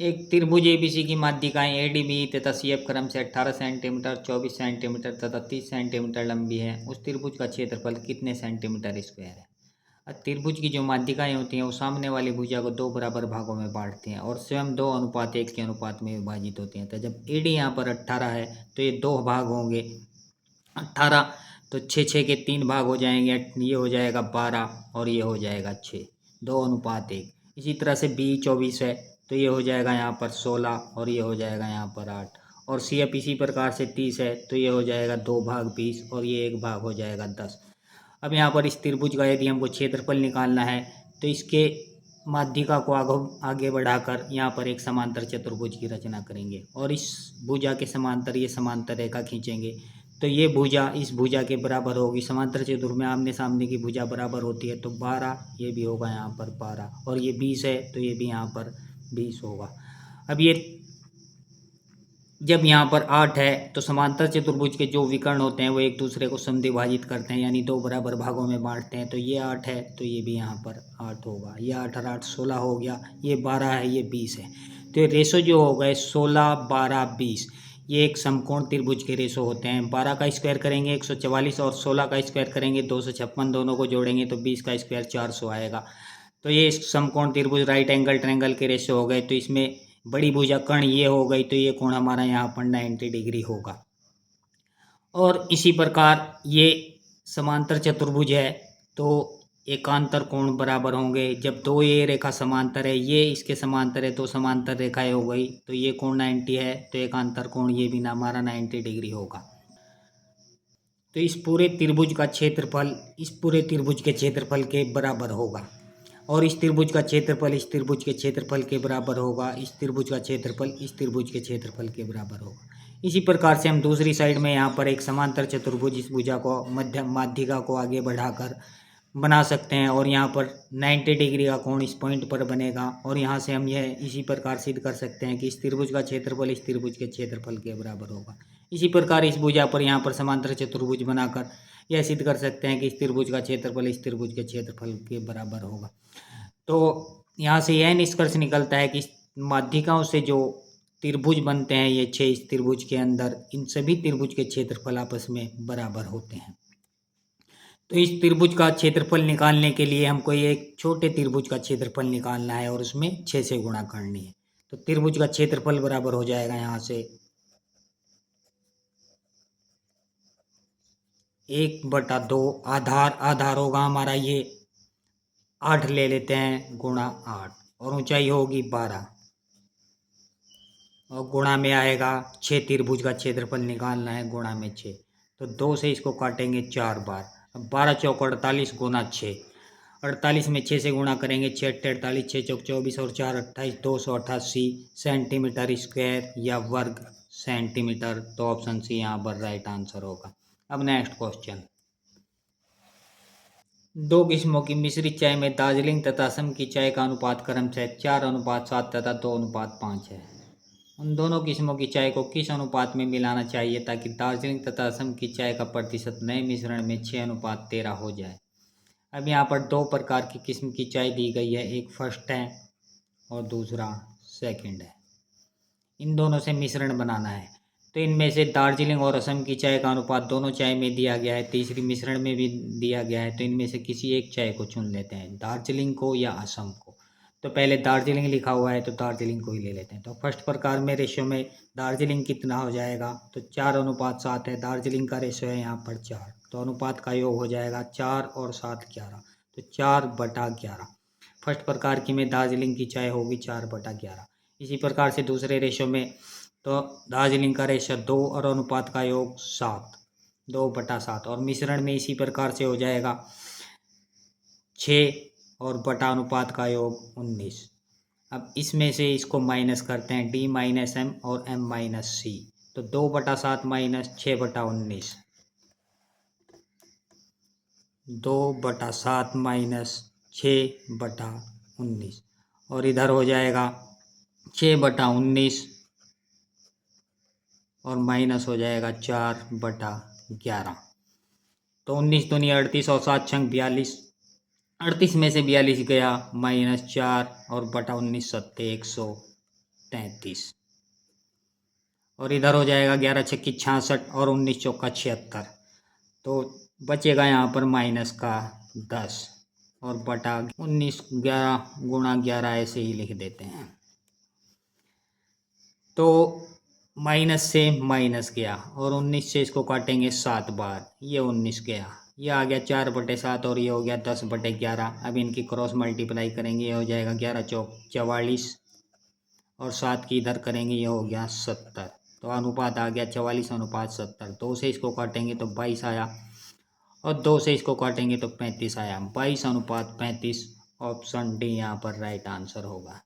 एक त्रिभुज एबीसी की माध्यिकाएं एडीबी तथा सीएफ क्रम से 18 सेंटीमीटर, 24 सेंटीमीटर तथा 30 सेंटीमीटर लंबी है। उस त्रिभुज का क्षेत्रफल कितने सेंटीमीटर स्क्वायर है? अब त्रिभुज की जो माध्यिकाएं होती हैं वो सामने वाली भुजा को दो बराबर भागों में बांटती हैं और स्वयं 2:1 के अनुपात में विभाजित होती हैं। तो जब एडी यहाँ पर 18 है तो ये दो भाग होंगे 18, तो 6 के 3 भाग हो जाएंगे, ये हो जाएगा 12 और ये हो जाएगा 6, 2:1। इसी तरह से बी 24 है तो ये हो जाएगा यहाँ पर 16 और ये हो जाएगा यहाँ पर 8, और सी एफ इसी प्रकार से 30 है तो ये हो जाएगा 2 भाग 20 और ये 1 भाग हो जाएगा 10। अब यहाँ पर इस त्रिभुज का यदि हमको क्षेत्रफल निकालना है तो इसके माध्यिका को आगे बढ़ाकर यहाँ पर एक समांतर चतुर्भुज की रचना करेंगे और इस भुजा के समांतर ये समांतर रेखा खींचेंगे तो ये भुजा इस भुजा के बराबर होगी। समांतर चतुर्भुज में आमने सामने की भुजा बराबर होती है तो 12, ये भी होगा यहाँ पर 12, और ये 20 है तो ये भी यहाँ पर 20 होगा। अब ये जब यहाँ पर 8 है तो समांतर चतुर्भुज के जो विकर्ण होते हैं वो एक दूसरे को समद्विभाजित करते हैं, यानी दो बराबर भागों में बांटते हैं। तो ये 8 है तो ये भी यहाँ पर 8 होगा। ये 8 और 8 16 हो गया, ये 12 है, ये 20 है। तो ये रेशो जो हो गए 16, 12, 20, ये एक समकोण त्रिभुज के रेशो होते हैं। 12 का स्क्वायर करेंगे 144 और 16 का स्क्वायर करेंगे 256, दोनों को जोड़ेंगे तो 20 का स्क्वायर 400 आएगा। तो ये समकोण त्रिभुज राइट एंगल ट्रायंगल के रेशो हो गए। तो इसमें बड़ी भुजा कर्ण ये हो गई तो ये कोण हमारा यहाँ पर 90 डिग्री होगा। और इसी प्रकार ये समांतर चतुर्भुज है तो एकांतर कोण बराबर होंगे। जब दो ये रेखा समांतर है, ये इसके समांतर है तो समांतर रेखाएं हो गई तो ये कोण 90 है तो एकांतर कोण ये भी ना हमारा 90 डिग्री होगा। तो इस पूरे त्रिभुज का क्षेत्रफल इस पूरे त्रिभुज के क्षेत्रफल के बराबर होगा और इस त्रिभुज का क्षेत्रफल इस त्रिभुज के क्षेत्रफल के बराबर होगा। इस त्रिभुज का क्षेत्रफल इस त्रिभुज के क्षेत्रफल के बराबर होगा। इसी प्रकार से हम दूसरी साइड में यहाँ पर एक समांतर चतुर्भुज इस भुजा को माध्यिका को आगे बढ़ाकर बना सकते हैं और यहाँ पर 90 डिग्री का कोण इस पॉइंट पर बनेगा और यहाँ से हम यह इसी प्रकार सिद्ध कर सकते हैं कि इस त्रिभुज का क्षेत्रफल इस त्रिभुज के क्षेत्रफल के बराबर होगा। इसी प्रकार इस भुजा पर यहाँ पर समांतर चतुर्भुज बनाकर यह सिद्ध कर सकते हैं कि इस त्रिभुज का क्षेत्रफल इस त्रिभुज के क्षेत्रफल के बराबर होगा। तो यहाँ से यह निष्कर्ष निकलता है कि इस माध्यिकाओं से जो त्रिभुज बनते हैं ये 6 इस त्रिभुज के अंदर, इन सभी त्रिभुज के क्षेत्रफल आपस में बराबर होते हैं। तो इस त्रिभुज का क्षेत्रफल निकालने के लिए हमको एक छोटे त्रिभुज का क्षेत्रफल निकालना है और उसमें 6 से गुणा करनी है। तो त्रिभुज का क्षेत्रफल बराबर हो जाएगा यहाँ से 1/2 आधार होगा हमारा ये 8 ले लेते हैं गुणा 8 और ऊंचाई होगी 12 और गुणा में आएगा 6। त्रिभुज का क्षेत्रफल निकालना है गुणा में 6, तो 2 से इसको काटेंगे 4 बार। अब 12 चौक 48 गुना 6, 48 में 6 से गुणा करेंगे 6 × 48, 6 चौक 24 और 4 28, 288 सेंटीमीटर स्क्वायर या वर्ग सेंटीमीटर। तो ऑप्शन सी यहाँ पर राइट आंसर होगा। अब नेक्स्ट क्वेश्चन, दो किस्मों की मिश्रित चाय में दार्जिलिंग तथा असम की चाय का अनुपात क्रमशः 4:7 तथा 2:5 है। उन दोनों किस्मों की चाय को किस अनुपात में मिलाना चाहिए ताकि दार्जिलिंग तथा असम की चाय का प्रतिशत नए मिश्रण में 6:13 हो जाए। अब यहाँ पर दो प्रकार की किस्म की चाय दी गई है, एक फर्स्ट है और दूसरा सेकंड है। इन दोनों से मिश्रण बनाना है तो इनमें से दार्जिलिंग और असम की चाय का अनुपात दोनों चाय में दिया गया है, तीसरी मिश्रण में भी दिया गया है। तो इनमें से किसी एक चाय को चुन लेते हैं, दार्जिलिंग को या असम को। तो पहले दार्जिलिंग लिखा हुआ है तो दार्जिलिंग को ही ले लेते हैं। तो फर्स्ट प्रकार में रेशो में दार्जिलिंग कितना हो जाएगा, तो 4:7 है। दार्जिलिंग का रेशो है यहाँ पर 4, तो अनुपात का योग हो जाएगा 4 और 7 11, तो 4/11। फर्स्ट प्रकार की में दार्जिलिंग की चाय होगी 4/11। इसी प्रकार से दूसरे रेशो में तो दार्जिलिंग का रेशो 2 और अनुपात का योग 7, 2/7, और मिश्रण में इसी प्रकार से हो जाएगा 6 और बटा अनुपात का योग 19। अब इसमें से इसको माइनस करते हैं, D-M और M-C, तो 2/7 माइनस 6/19, 2/7 माइनस 6/19, और इधर हो जाएगा 6/19 और माइनस हो जाएगा 4/11। तो 19 दूनी 38 और 7 छंग 42, 38 में से 42 गया माइनस 4 और बटा 19 सत्ते 100, 33 और इधर हो जाएगा 11 छक्की 66 और 19 चौका 76। तो बचेगा यहाँ पर माइनस का 10 और बटा 19 11 गुणा 11 ऐसे ही लिख देते हैं। तो माइनस से माइनस गया और 19 से इसको काटेंगे 7 बार, ये 19 गया, ये आ गया 4/7 और ये हो गया 10/11। अब इनकी क्रॉस मल्टीप्लाई करेंगे, ये हो जाएगा 11 चौक 44 और 7 की इधर करेंगे, ये हो गया 70। तो अनुपात आ गया 44:70। 2 से इसको काटेंगे तो 22 आया और 2 से इसको काटेंगे तो 35 आया। 22:35 ऑप्शन डी यहाँ पर राइट आंसर होगा।